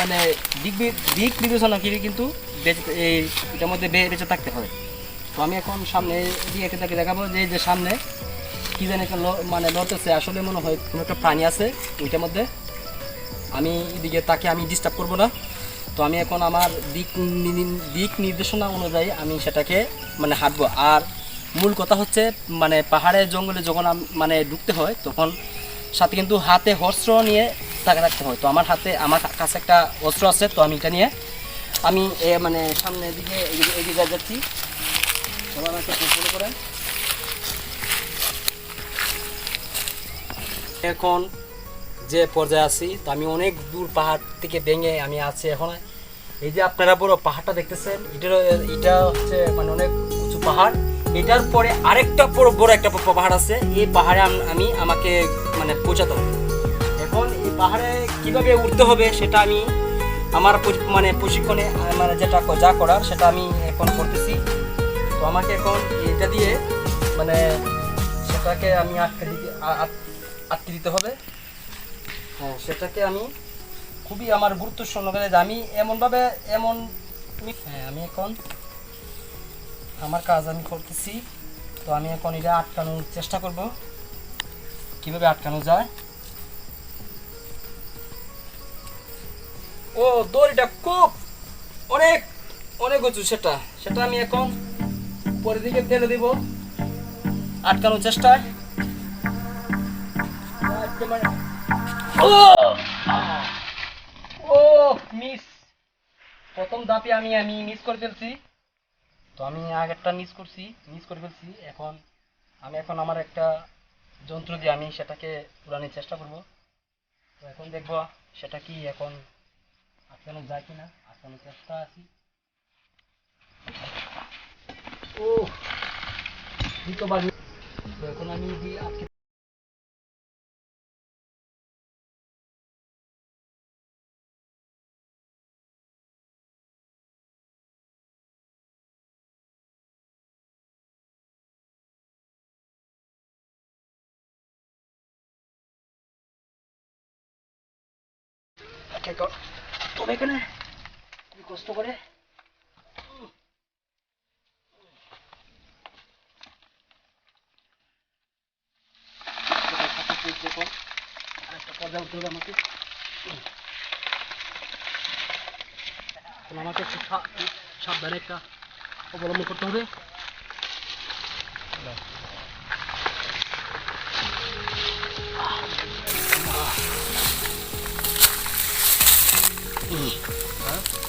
মানে দিক বিবেচনা করে কিন্তু এই এটার মধ্যে বেঁচে থাকতে হয়। তো আমি এখন সামনে দিয়ে তাকে দেখাবো যে সামনে কি জানি একটা মানে লড়তেছে, আসলে মনে হয় কোনো একটা প্রাণী আছে ওইটার মধ্যে। আমি এদিকে তাকে আমি ডিস্টার্ব করব না। তো আমি এখন আমার দিক নির্দেশনা অনুযায়ী আমি সেটাকে মানে হাঁটবো। আর মূল কথা হচ্ছে মানে পাহাড়ে জঙ্গলে যখন মানে ঢুকতে হয় তখন সাথে কিন্তু হাতে অস্ত্র নিয়ে তাকে রাখতে হয়। তো আমার কাছে একটা অস্ত্র আছে, তো আমি এটা নিয়ে আমি মানে সামনের দিকে এগিয়ে যাচ্ছি। সবাই আমাকে ফলো করেন। এখন যে পর্যায়ে আছি, তো আমি অনেক দূর পাহাড় থেকে ভেঙে আমি আছি এখন। এই যে আপনারা বড় পাহাড়টা দেখতেছেন, এটা হচ্ছে মানে অনেক উঁচু পাহাড়। এটার পরে আরেকটা বড় একটা পাহাড় আছে। এই পাহাড়ে আমাকে মানে পৌঁছাতে হবে। এখন এই পাহাড়ে কিভাবে উঠতে হবে সেটা আমি আমার মানে প্রশিক্ষণে মানে যা করার সেটা আমি এখন করতেছি। তো আমাকে এখন এটা দিয়ে মানে সেটাকে আমি আটকে দিতে হবে। হ্যাঁ, সেটাকে আমি খুবই আমার গুরুত্ব সহকারে আমি এমনভাবে হ্যাঁ, আমি এখন আমার কাজ আমি করতেছি। তো আমি এখন এটা আটকানোর চেষ্টা করব, কিভাবে আটকানো যায়। ও দড়িটা খুব অনেক অনেক উঁচু, সেটা আমি এখন উপরের দিকে ফেলে দিব আটকানোর চেষ্টায়। ও ও মিস, প্রথম ধাপে আমি মিস করে ফেলছি। তো আমি আগেরটা মিস করে ফেলছি। এখন আমি আমার একটা যন্ত্র দিয়ে আমি সেটাকে উড়ানোর চেষ্টা করব। তো এখন দেখব সেটা কি এখন আটকানো যায় কিনা, আটকানোর চেষ্টা আছি। ও দ্বিতীয়বার। তো এখন আমি আটকে তবে এখানে খুবই কষ্ট করে আরেকটা পর্যায়ে উঠতে হবে আমাকে। আমাকে একটু সাবধানে একটা অবলম্বন করতে হবে।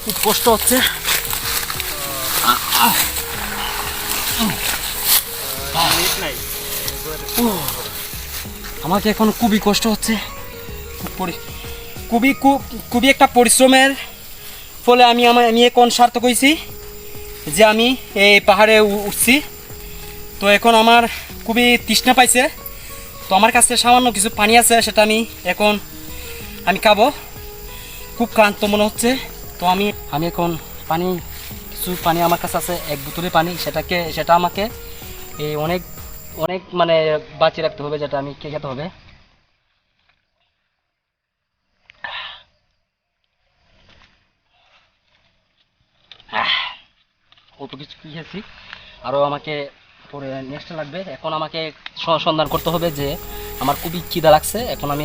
খুব কষ্ট হচ্ছে। আমাকে এখন খুবই কষ্ট হচ্ছে। খুবই একটা পরিশ্রমের ফলে আমি এখন সার্থক হয়েছি যে আমি এই পাহাড়ে উঠছি। তো এখন আমার খুবই তৃষ্ণা পাইছে। তো আমার কাছে সামান্য কিছু পানি আছে, সেটা আমি খাবো। খুব ক্লান্ত মনে হচ্ছে। তো আমি এখন কিছু পানি আমার কাছে আছে, এক বোতলে পানি। সেটা আমাকে এই অনেক অনেক মানে বাঁচিয়ে রাখতে হবে, যেটা আমি খেতে হবে। অল্প কিছু খেয়েছি, আরও আমাকে পরে নেক্সট লাগবে। এখন আমাকে সন্ধান করতে হবে যে আমার খুবই খিদা লাগছে। এখন আমি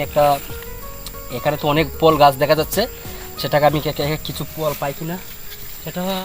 এখানে তো অনেক ফল গাছ দেখা যাচ্ছে, সেটাকে আমি কিছু ফল পাই কিনা সেটা